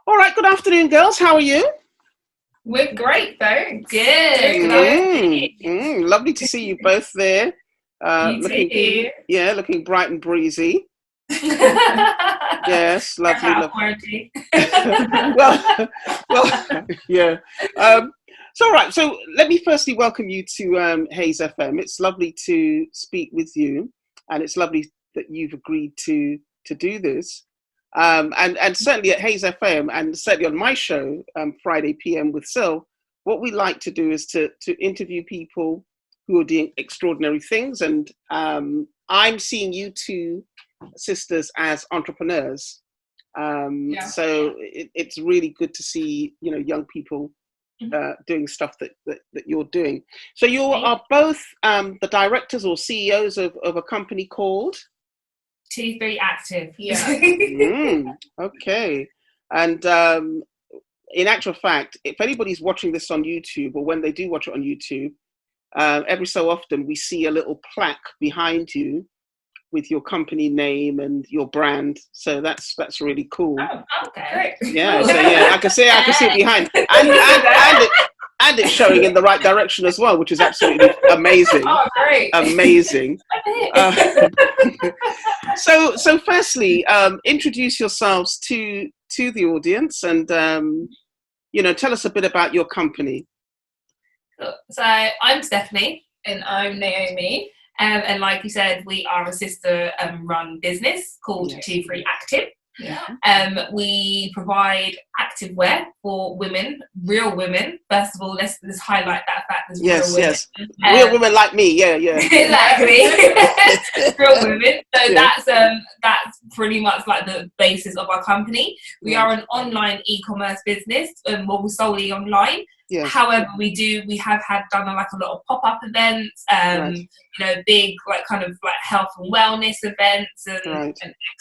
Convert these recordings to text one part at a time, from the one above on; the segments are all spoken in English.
All right, good afternoon, girls. How are you? We're great, thanks. Lovely to see you both there. You Looking, too. looking bright and breezy. We're Yes, lovely. out quarantine. well, yeah. So, all right. So, let me firstly welcome you to Hayes FM. It's lovely to speak with you, and it's lovely that you've agreed to do this. And certainly at Hayes FM, and certainly on my show, Friday PM with Syl, what we like to do is to interview people who are doing extraordinary things. And I'm seeing you two sisters as entrepreneurs. So it's really good to see, young people doing stuff that you're doing. So you are both the directors or CEOs of a company called 2-3 Active. Okay. And in actual fact, if anybody's watching this on YouTube, or when they do watch it on YouTube, every so often we see a little plaque behind you with your company name and your brand. So that's really cool. Oh, okay. Yeah. So I can see it behind, and it's showing in the right direction as well, which is absolutely amazing. Oh, great. Amazing. So firstly, introduce yourselves to the audience, and tell us a bit about your company. So I'm Stephanie. And I'm Naomie. And like you said, we are a sister run business called 2-3 Active. Yeah. We provide active wear for women, real women. First of all, let's highlight that fact. There's real women. Yes. Real women like me. Yeah. Exactly. Real women. So that's pretty much like the basis of our company. We are an online e-commerce business, we're solely online. Yes. However, we have done a lot of pop-up events, big kind of health and wellness events and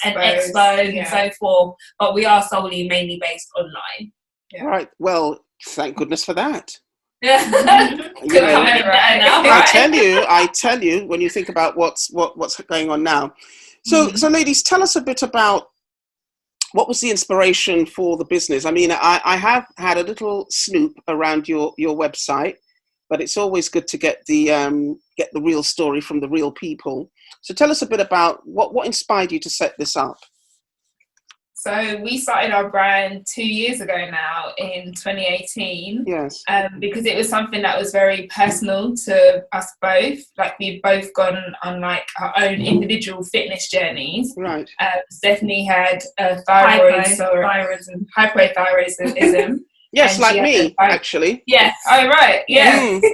expos and so forth. But we are solely mainly based online. Yeah. Right. Well, thank goodness for that. I tell you, when you think about what's going on now. So ladies, tell us a bit about what was the inspiration for the business. I mean, I have had a little snoop around your website, but it's always good to get the real story from the real people. So tell us a bit about what inspired you to set this up. So we started our brand 2 years ago now in 2018. Yes. Because it was something that was very personal to us both. Like we've both gone on our own individual fitness journeys. Right. Stephanie had hypothyroidism. Yes, like me, actually. Yes. Oh, right. Yeah. And, so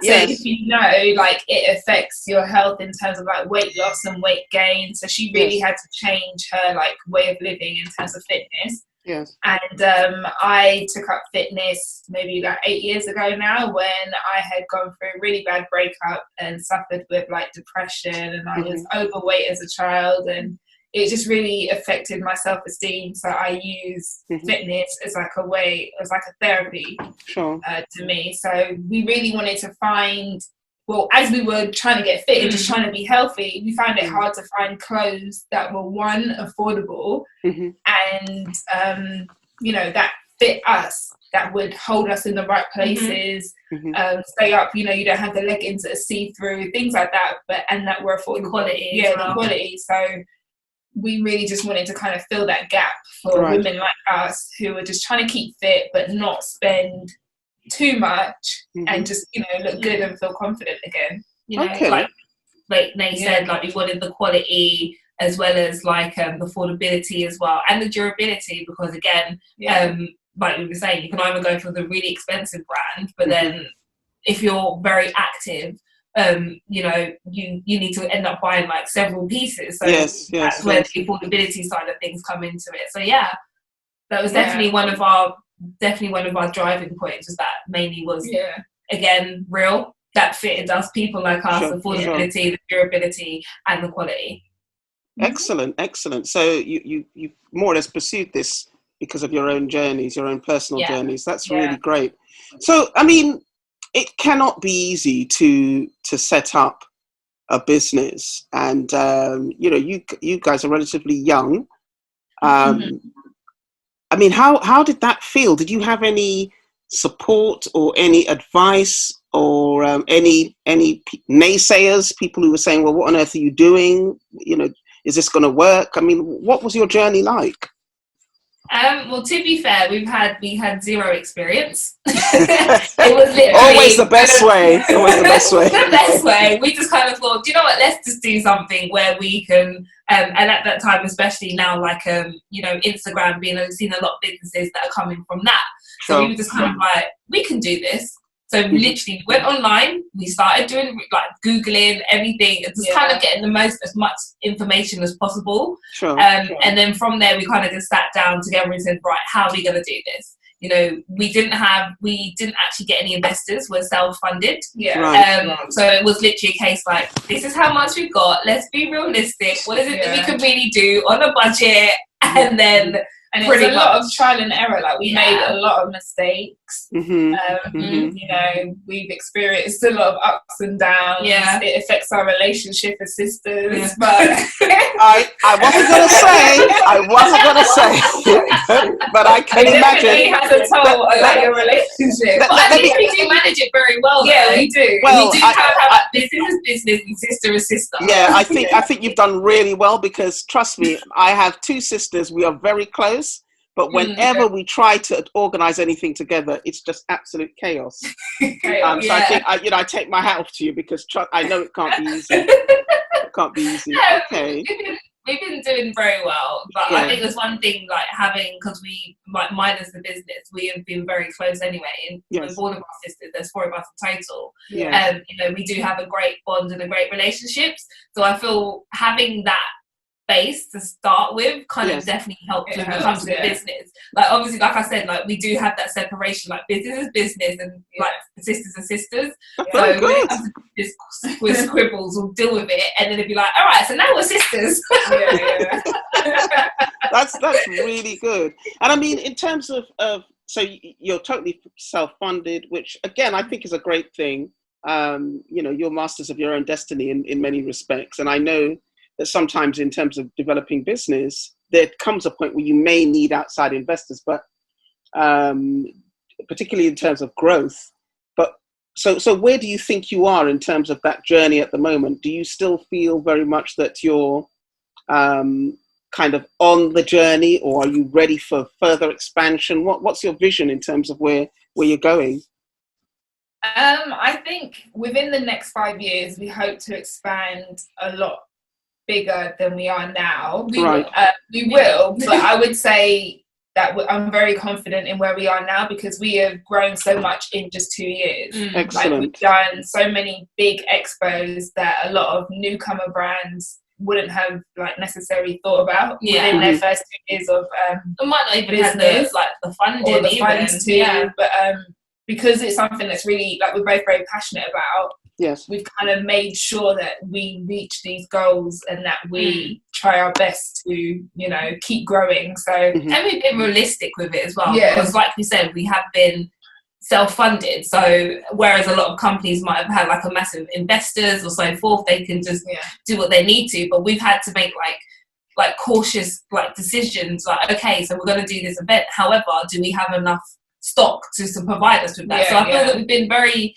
if you know, it affects your health in terms of weight loss and weight gain. So she really had to change her way of living in terms of fitness. Yes. And I took up fitness maybe 8 years ago now, when I had gone through a really bad breakup and suffered with depression, and I was overweight as a child, and it just really affected my self-esteem. So I use fitness as a way, as a therapy to me. So we really wanted to find, as we were trying to get fit and just trying to be healthy, we found it hard to find clothes that were, one, affordable, and, that fit us, that would hold us in the right places, stay up, you don't have the leggings that are see-through, things like that, and that were affordable. The quality. So we really just wanted to kind of fill that gap for women like us who are just trying to keep fit but not spend too much and just, look good and feel confident again. Like Nate said, we wanted the quality as well as the affordability as well, and the durability, because again, like we were saying, you can either go for the really expensive brand, but then if you're very active, you need to end up buying several pieces. So that's where the affordability side of things come into it. So that was definitely one of our driving points, was that mainly was again real, that fitted us, people like us, affordability, the durability and the quality. Excellent. So you more or less pursued this because of your own journeys, your own personal journeys. That's really great. So I mean, it cannot be easy to set up a business, and you guys are relatively young. I mean, how did that feel? Did you have any support or any advice or any naysayers, people who were saying, well, what on earth are you doing? You know, is this going to work? I mean, what was your journey like? Well, to be fair, we had zero experience. It was literally always the best way. Always the best way. The best way. We just kind of thought, do you know what? Let's just do something where we can. And at that time, especially now, like you know, Instagram being, I've seen a lot of businesses that are coming from that. So we were just kind of like, we can do this. So we literally went online, we started doing like Googling everything and just kind of getting as much information as possible. And then from there, we kind of just sat down together and said, right, how are we going to do this? You know, we didn't actually get any investors, we're self-funded. So it was literally a case like, this is how much we've got, let's be realistic, what is it that we can really do on a budget? And then and it's a lot of trial and error. Like we made a lot of mistakes. You know, we've experienced a lot of ups and downs. It affects our relationship as sisters. But I wasn't gonna say, but I can imagine. It definitely has a toll on your relationship. But I think we do manage it very well. Yeah, we do. Well, we do have business is business and sister is sister. Yeah, I think you've done really well, because trust me, I have two sisters. We are very close. But whenever we try to organize anything together, it's just absolute chaos. So I think I take my hat off to you, because I know it can't be easy. It can't be easy. Okay. We've been doing very well, but I think there's one thing, like having, because we, like mine as the business, we have been very close anyway, and with all of our sisters, there's 4 of us in total. You know, we do have a great bond and a great relationships. So I feel having that base to start with kind of definitely helps when it comes to the business. Like obviously, like I said, like we do have that separation, like business is business and like sisters are sisters. So when it comes to this with scribbles, we'll deal with it, and then it'd be like, all right, so now we're sisters. That's really good. And I mean, in terms of so you're totally self-funded, which again I think is a great thing. You know, you're masters of your own destiny in many respects, and I know that sometimes in terms of developing business, there comes a point where you may need outside investors, but particularly in terms of growth. But so where do you think you are in terms of that journey at the moment? Do you still feel very much that you're kind of on the journey, or are you ready for further expansion? What's your vision in terms of where you're going? I think within the next 5 years, we hope to expand a lot bigger than we are now. We will, but I would say that I'm very confident in where we are now, because we have grown so much in just 2 years. Excellent. Like we've done so many big expos that a lot of newcomer brands wouldn't have like necessarily thought about within their first 2 years of it might not even have the funding or the funds too. But because it's something that's really like we're both very passionate about. We've kind of made sure that we reach these goals and that we try our best to, you know, keep growing. So and we've been realistic with it as well. Because like we said, we have been self-funded. So whereas a lot of companies might have had like a massive investors or so forth, they can just do what they need to. But we've had to make like cautious like decisions. Like, okay, so we're going to do this event. However, do we have enough stock to provide us with that? So I feel that we've been very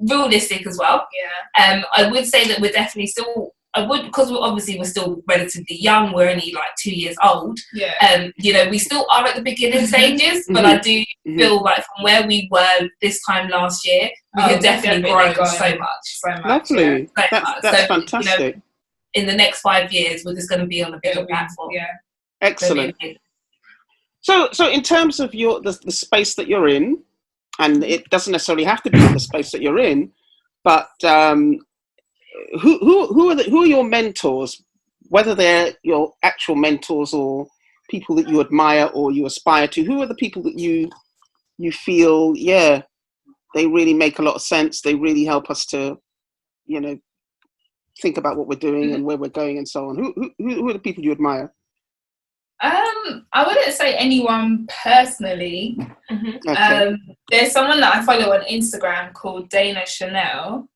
realistic as well. I would say that we're definitely still, because we're still relatively young, we're only like 2 years old. You know, we still are at the beginning stages, but I do feel like from where we were this time last year, we have definitely grown so much. Lovely. That's fantastic. You know, in the next 5 years, we're just going to be on a bigger platform. Excellent. So in terms of the space that you're in, and it doesn't necessarily have to be the space that you're in, but who are your mentors, whether they're your actual mentors or people that you admire or you aspire to? Who are the people that you feel, they really make a lot of sense, they really help us to, you know, think about what we're doing and where we're going and so on? Who are the people you admire? I wouldn't say anyone personally. Okay. There's someone that I follow on Instagram called Dana Chanel.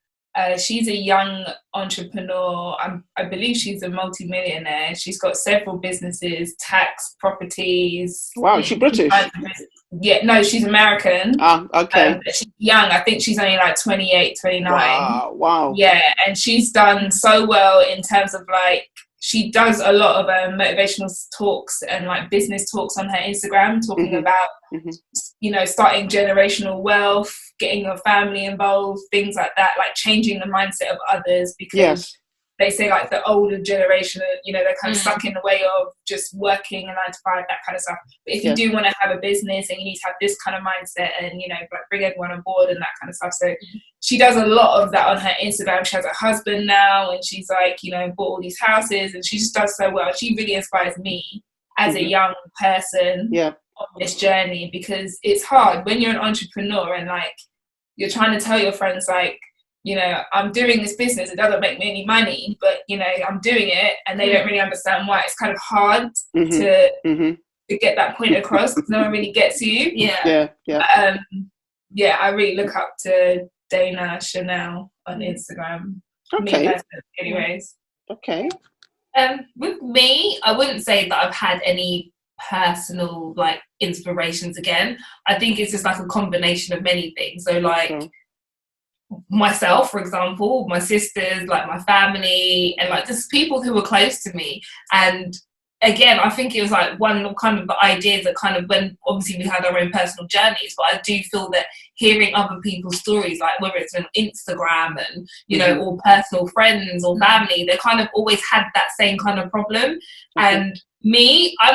She's a young entrepreneur. I believe she's a multi-millionaire. She's got several businesses, tax, properties. Wow, is she British? Yeah, no, she's American. Okay. She's young. I think she's only like 28, 29. Wow. Yeah, and she's done so well in terms of like, she does a lot of motivational talks and like business talks on her Instagram, talking about, you know, starting generational wealth, getting your family involved, things like that, like changing the mindset of others, because they say like the older generation, you know, they're kind of stuck in the way of just working a 9 to 5, that kind of stuff. But if you do want to have a business and you need to have this kind of mindset and, you know, like bring everyone on board and that kind of stuff. So she does a lot of that on her Instagram. She has a husband now and she's like, you know, bought all these houses and she just does so well. She really inspires me as a young person on this journey, because it's hard when you're an entrepreneur and like you're trying to tell your friends like, you know, I'm doing this business, it doesn't make me any money, but, you know, I'm doing it, and they don't really understand why. It's kind of hard to get that point across because no one really gets you. Yeah. I really look up to Dana Chanel on Instagram. Okay. Me personally, anyways. Okay. With me, I wouldn't say that I've had any personal, like, inspirations again. I think it's just like a combination of many things. So, like, myself, for example, my sisters, like my family, and like just people who were close to me. And again, I think it was like one of kind of the ideas that kind of, when obviously we had our own personal journeys, but I do feel that hearing other people's stories, like whether it's on Instagram and, you know, or personal friends or family, they kind of always had that same kind of problem. And me, I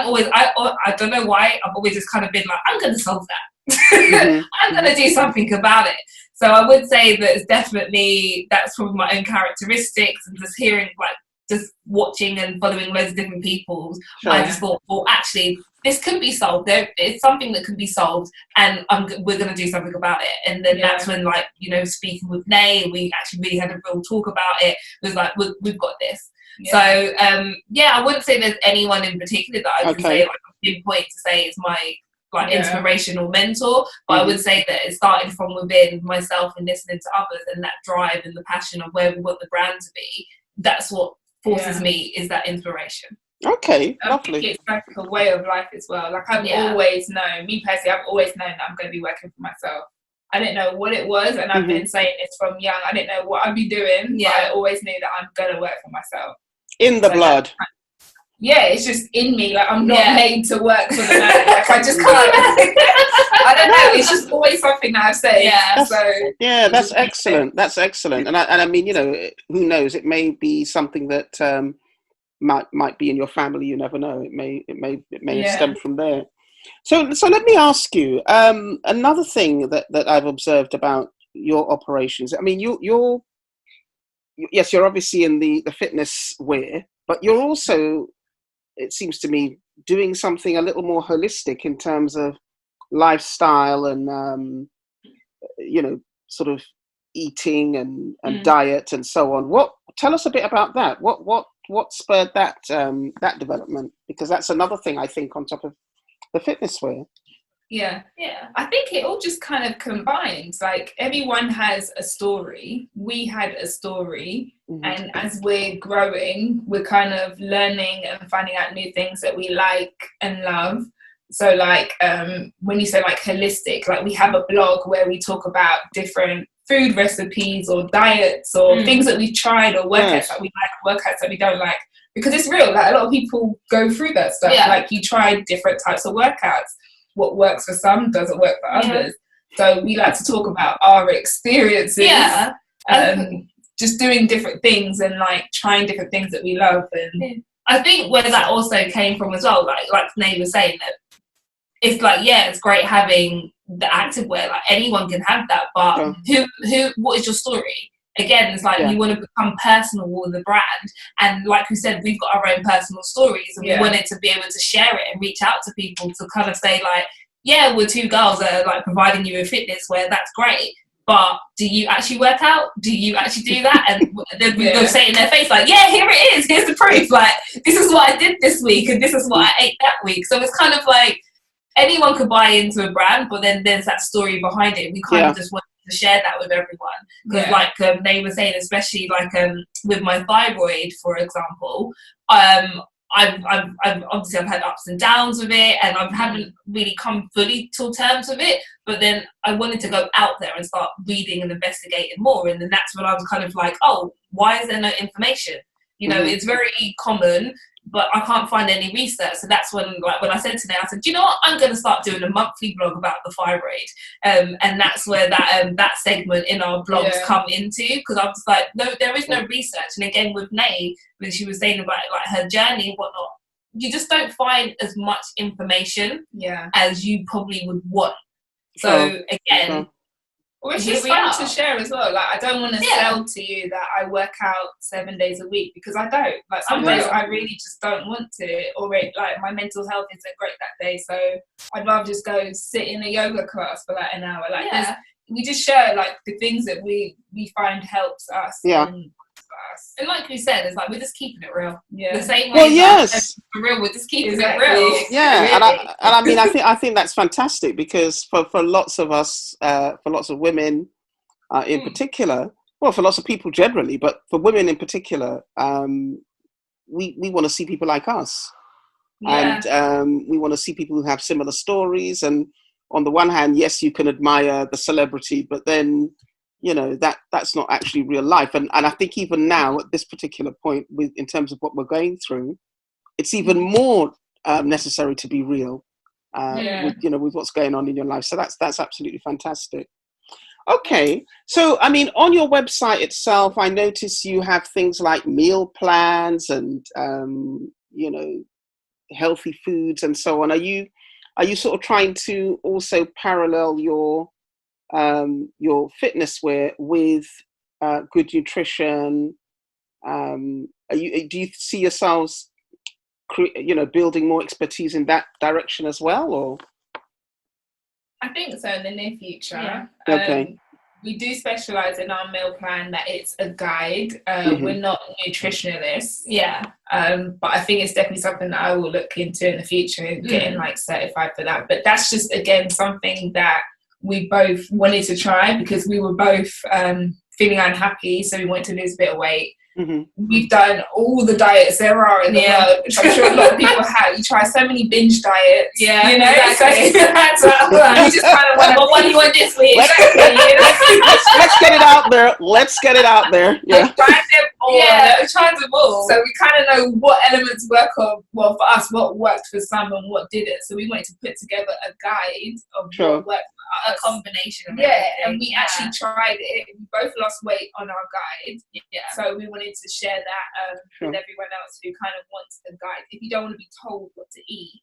don't know why, I've always just kind of been like, I'm going to solve that. I'm going to do something about it. So I would say that it's definitely, that's probably my own characteristics, and just hearing, like, just watching and following loads of different people, I just thought, well, actually, this could be solved. It's something that could be solved, and we're going to do something about it. And then that's when, like, you know, speaking with Nay, we actually really had a real talk about it. It was like, we've got this. So, I wouldn't say there's anyone in particular that I can say, like, a pinpoint to say it's my, like, inspirational mentor, but I would say that it started from within myself and listening to others, and that drive and the passion of where we want the brand to be. That's what forces me, is that inspiration. Okay, I lovely. think it's like a way of life as well. Like, I've always known, me personally, I've always known that I'm going to be working for myself. I didn't know what it was, and I've been saying this from young. I didn't know what I'd be doing, but I always knew that I'm going to work for myself. In the blood. It's just in me. Like, I'm not made to work for the man. Like, I just can't. I don't know. It's just always something that I've said. That's excellent. That's excellent. And I mean, you know, who knows? It may be something that might be in your family. You never know. It may stem from there. So let me ask you another thing that I've observed about your operations. I mean, you're obviously in the fitness wear, but you're also, it seems to me, doing something a little more holistic in terms of lifestyle and, you know, sort of eating and diet and so on. Tell us a bit about that. What spurred that development? Because that's another thing, I think, on top of the fitness wear. Yeah. I think it all just kind of combines. Like, everyone has a story. We had a story, and as we're growing, we're kind of learning and finding out new things that we like and love. So, like, when you say, like, holistic, like, we have a blog where we talk about different food recipes or diets or things that we've tried, or workouts that we like, workouts that we don't like. Because it's real. Like, a lot of people go through that stuff. Like, you try different types of workouts. What works for some doesn't work for others. So we like to talk about our experiences. Just doing different things and, like, trying different things that we love. And I think where that also came from as well, like Nay was saying, that it's like, it's great having the activewear. Like, anyone can have that, but what is your story? Again, it's like you want to become personal with the brand, and like we said, we've got our own personal stories, and we wanted to be able to share it and reach out to people to kind of say, like, we're two girls that are, like, providing you with fitness wear. That's great, but do you actually work out? Do you actually do that? And then we go say it in their face, like, here it is, here's the proof. Like, this is what I did this week, and this is what I ate that week. So it's kind of like anyone could buy into a brand, but then there's that story behind it. We kind of just want to share that with everyone. Because like they were saying, especially like with my thyroid, for example, I've obviously I've had ups and downs with it, and I haven't really come fully to terms with it. But then I wanted to go out there and start reading and investigating more, and then that's when I was kind of like, oh, why is there no information? You know, it's very common, but I can't find any research. So that's when, like, when I said to them, I said, do you know what? I'm going to start doing a monthly blog about the thyroid, and that's where that segment in our blogs come into, because I was like, no, there is no research. And again, with Nay, when she was saying about like her journey and whatnot, you just don't find as much information as you probably would want. So again. Well, it's just fun to share as well. Like, I don't want to sell to you that I work out 7 days a week, because I don't. Like, some days I really just don't want to, or like my mental health isn't great that day, so I'd rather just go sit in a yoga class for like an hour. Like, we just share like the things that we find helps us. And like we said, it's like we're just keeping it real. The same way. For real, we're just keeping it real. Yeah, and I mean, I think that's fantastic, because for lots of us, for lots of women in particular, well, for lots of people generally, but for women in particular, we want to see people like us, and we want to see people who have similar stories. And on the one hand, yes, you can admire the celebrity, but then, you know, that's not actually real life. And I think even now at this particular point, in terms of what we're going through, it's even more necessary to be real, with what's going on in your life. So that's absolutely fantastic. Okay, so I mean, on your website itself, I notice you have things like meal plans and healthy foods and so on. Are you sort of trying to also parallel your fitness wear with good nutrition? Do you see yourselves building more expertise in that direction as well, or? I think so, in the near future. Okay. We do specialize in our meal plan, that it's a guide. We're not nutritionalists. But I think it's definitely something that I will look into in the future, getting like certified for that. But that's just, again, something that we both wanted to try, because we were both feeling unhappy, so we wanted to lose a bit of weight. We've done all the diets there are in the world, which I'm sure a lot of people have. You try so many binge diets, exactly. So you just kind of want to, what do you want this week? Let's get it out there. Let's get it out there. Yeah. Tried them all. So we kind of know what elements work on, well, for us, what worked for some and what didn't. So we wanted to put together a guide of what worked. A combination of and we actually tried it. We both lost weight on our guide, so we wanted to share that with everyone else who kind of wants a guide. If you don't want to be told what to eat,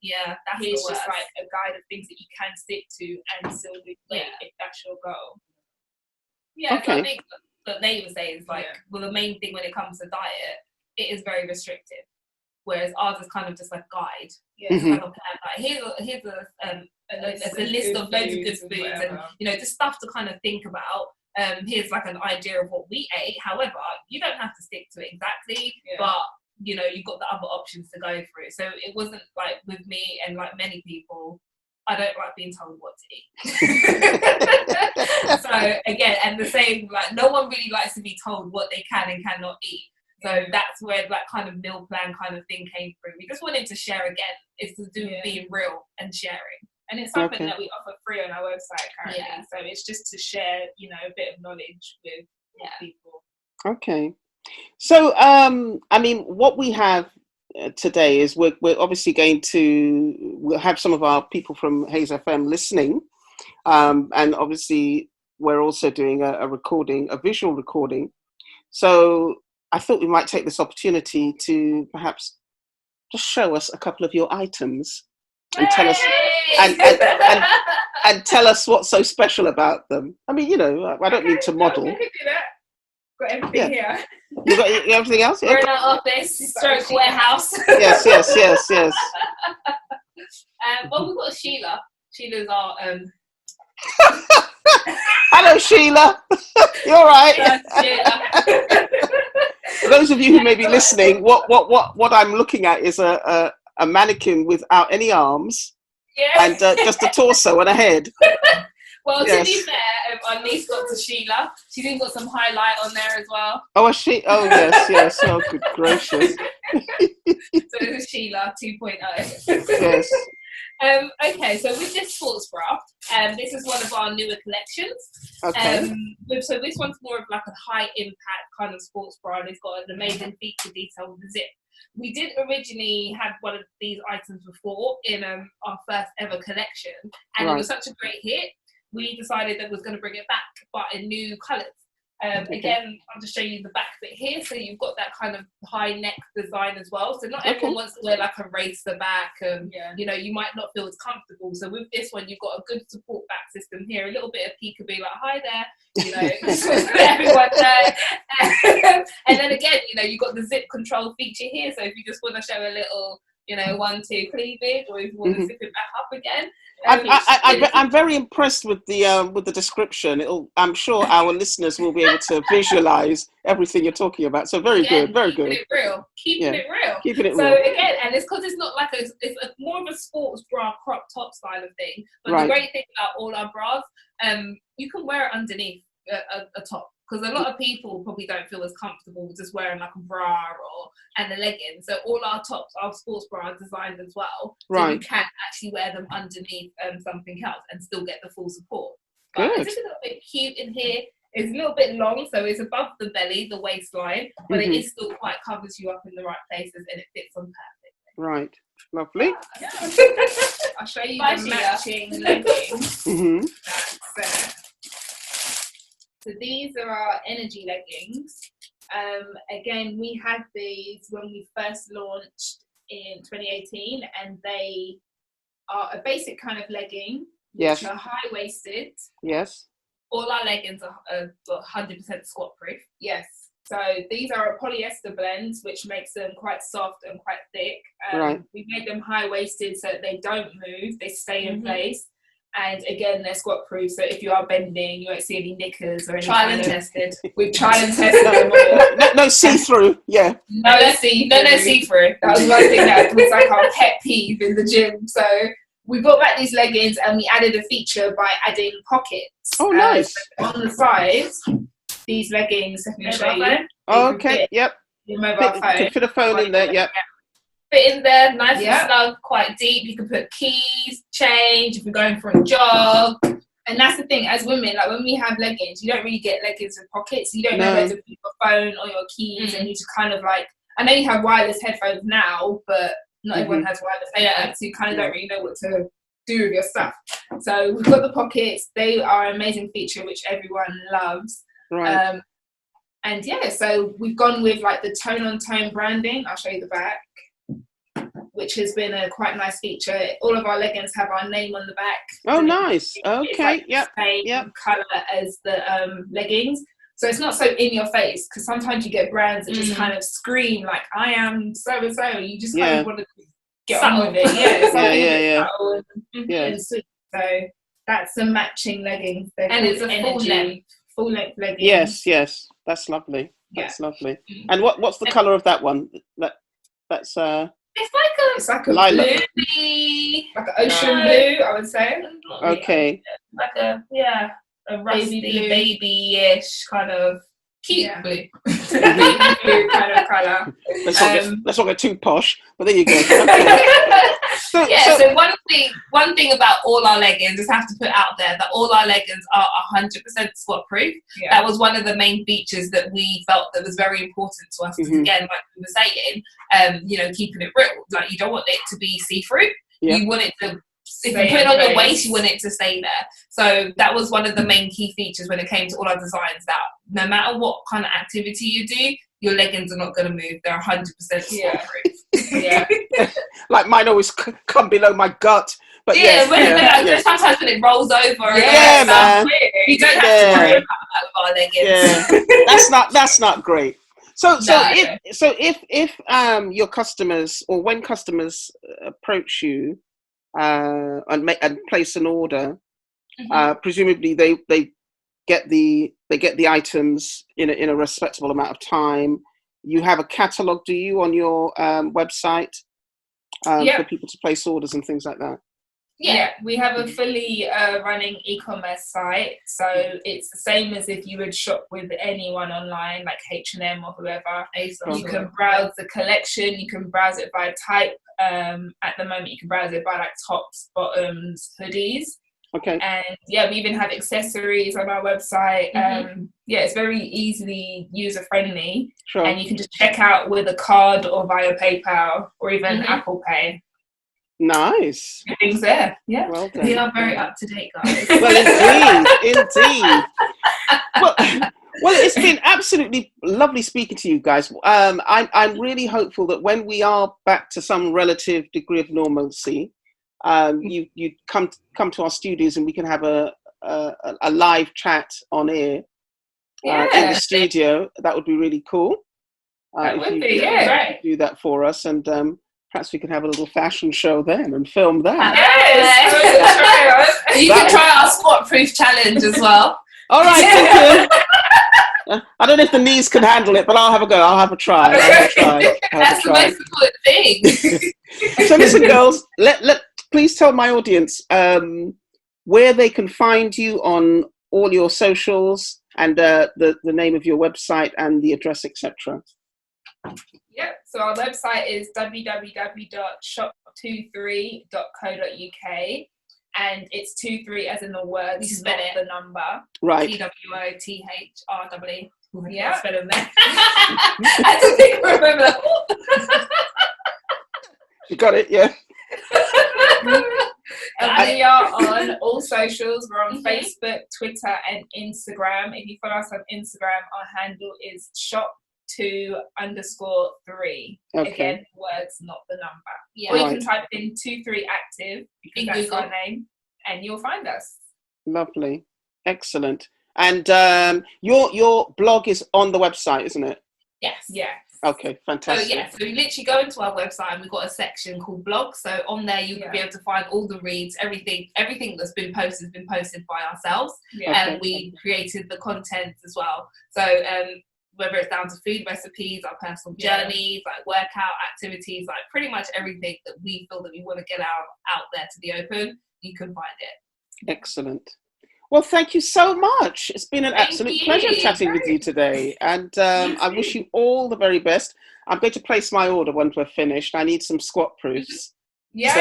here's just like a guide of things that you can stick to and still lose weight if that's your goal. So I think what they would say is like, well, the main thing when it comes to diet, it is very restrictive, whereas ours is kind of just like guide. It's like a plan. Like here's a list of loads of good foods, and just stuff to kind of think about. Here's like an idea of what we ate. However, you don't have to stick to it exactly, but you've got the other options to go through. So it wasn't like with me and like many people, I don't like being told what to eat. So again, and the same, like no one really likes to be told what they can and cannot eat. So that's where that kind of meal plan kind of thing came through. We just wanted to share again. It's to do with being real and sharing. And it's something that we offer free on our website currently. So it's just to share, a bit of knowledge with people. Okay. So, I mean, what we have today is we're obviously we'll have some of our people from Hayes FM listening. And obviously we're also doing a visual recording. So I thought we might take this opportunity to perhaps just show us a couple of your items and tell us and tell us what's so special about them. I mean, I don't need to model. We could do that. Got everything here. You got everything else? We're in our office, stroke warehouse. Yes. Well, we've got Sheila. Sheila's our Hello, Sheila. You're right. Sheila. For those of you who may be listening, what I'm looking at is a mannequin without any arms and just a torso and a head. Well, Yes. to be fair, our niece got to Sheila. She's even got some highlight on there as well. Oh, a she? Oh, yes. Oh, good gracious. So it's a Sheila 2.0. Yes. Okay, so with this sports bra, this is one of our newer collections. Okay. So this one's more of like a high impact kind of sports bra, and it's got an amazing feature detail with the zip. We did originally have one of these items before in our first ever collection, and it was such a great hit. We decided that we was going to bring it back, but in new colours. Again, I'll just show you the back bit here. So you've got that kind of high neck design as well. So not everyone wants to wear like a racer back, and you know, you might not feel as comfortable. So with this one, you've got a good support back system here. A little bit of peekaboo, like hi there, you know, everyone there. And then again, you know, you've got the zip control feature here. So if you just want to show a little, you know, 1-2 cleavage, or if you want to zip it back up again. I'm very impressed with the description. I'm sure our listeners will be able to visualize everything you're talking about. So very good. Keeping it real. Keeping it real. So again, and it's because it's not like it's more of a sports bra crop top style of thing. But the great thing about all our bras, you can wear it underneath a top. Because a lot of people probably don't feel as comfortable just wearing like a bra and a legging. So all our tops, our sports bra are designed as well. So you can actually wear them underneath something else and still get the full support. But it's just a little bit cute in here. It's a little bit long, so it's above the belly, the waistline, but it is still quite covers you up in the right places, and it fits on perfectly. Right. Lovely. I'll show you the matching leggings. So these are our energy leggings. Again, we had these when we first launched in 2018, and they are a basic kind of legging, which are high-waisted. Yes. All our leggings are 100% squat-proof. Yes. So these are a polyester blend, which makes them quite soft and quite thick. We made them high-waisted so that they don't move, they stay in place. And again, they're squat proof, so if you are bending, you won't see any knickers or any tested. We've tried and tested them all. No see-through, No see-through. That was one thing that was like our pet peeve in the gym. So we brought back these leggings and we added a feature by adding pockets. Oh, nice. On the sides, these leggings, let me show you. Okay, Your mobile phone. Can fit a phone in there, Fit in there, nice and snug, quite deep. You can put keys, change if you're going for a jog. And that's the thing, as women, like when we have leggings, you don't really get leggings with pockets. You don't know where to put your phone or your keys, and you just kind of like, I know you have wireless headphones now, but not everyone has wireless headphones, so you kind of don't really know what to do with your stuff. So we've got the pockets. They are an amazing feature, which everyone loves. Right. And so we've gone with like the tone-on-tone branding. I'll show you the back, which has been a quite nice feature. All of our leggings have our name on the back. Oh, nice. Okay, same colour as the leggings. So it's not so in your face, because sometimes you get brands that just kind of scream like, I am so-and-so. You just kind of want to get on with it. And sweet. So that's the matching leggings. And it's a full length leggings. Yes. That's lovely. That's lovely. And what's the colour of that one? That's It's like a lilac. blue, like an ocean blue, I would say. Okay. Like a rusty, baby-ish kind of cute blue. Blue kind of colour. Let's not get too posh, but there you go. Okay. So one thing about all our leggings, just have to put out there that all our leggings are 100% squat proof. That was one of the main features that we felt that was very important to us. Because again, like we were saying, you know, keeping it real. Like you don't want it to be see-through. You want it to, if you put it on your waist, you want it to stay there. So that was one of the main key features when it came to all our designs, that no matter what kind of activity you do, your leggings are not going to move. They're 100% squat proof. Like mine always come below my gut. But sometimes when it rolls over, man. You don't have to worry about that with our leggings. That's not great. So if your customers, or when customers approach you and place an order, presumably they get the items in a respectable amount of time. You have a catalogue, do you, on your website for people to place orders and things like that? Yeah, we have a fully running e-commerce site, so it's the same as if you would shop with anyone online, like H&M or whoever. You can browse the collection, you can browse it by type. At the moment, you can browse it by like tops, bottoms, hoodies. Okay. And yeah, we even have accessories on our website. Yeah, it's very easily user friendly. Sure. And you can just check out with a card or via PayPal or even Apple Pay. Nice. Everything's there. Yeah. Well done. We are very up to date, guys. Well, indeed. Well, it's been absolutely lovely speaking to you guys. I'm really hopeful that when we are back to some relative degree of normalcy, you come to our studios and we can have a live chat on air in the studio. That would be really cool. That would be, great. Do that for us, and perhaps we can have a little fashion show then and film that. Yes! You can try our spot-proof challenge as well. All right, thank you. I don't know if the knees can handle it, but I'll have a go. I'll have a try. That's the most important thing. So listen, girls, please tell my audience where they can find you on all your socials and the name of your website and the address, etc. Yep, so our website is www.shop23.co.uk, and it's 23 as in the word, not the number. Right. TWOTHRE. Yeah. Spell it there. I don't think I remember that. You got it, yeah. And we are on all socials. We're on Facebook, Twitter, and Instagram. If you follow us on Instagram, our handle is shop2_3. Okay. Again, words, not the number. Yeah. Or you can type in 23active because that's our name, and you'll find us. Lovely, excellent. And your blog is on the website, isn't it? Yes. Yeah. Okay, fantastic. So so you literally go into our website and we've got a section called blogs. So on there you'll be able to find all the reads, everything that's been posted has been posted by ourselves. And we created the content as well. So whether it's down to food recipes, our personal journeys, like workout activities, like pretty much everything that we feel that we want to get out there to the open, you can find it. Excellent. Well, thank you so much. It's been an absolute pleasure chatting with you today. And I wish you all the very best. I'm going to place my order once we're finished. I need some squat proofs. Yes.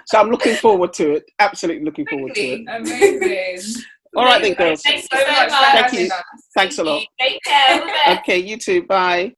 So I'm looking forward to it. Absolutely looking forward to it. Amazing. All right then, girls. Thanks so much. Thank you. Thanks a lot. Take care. Okay, you too. Bye.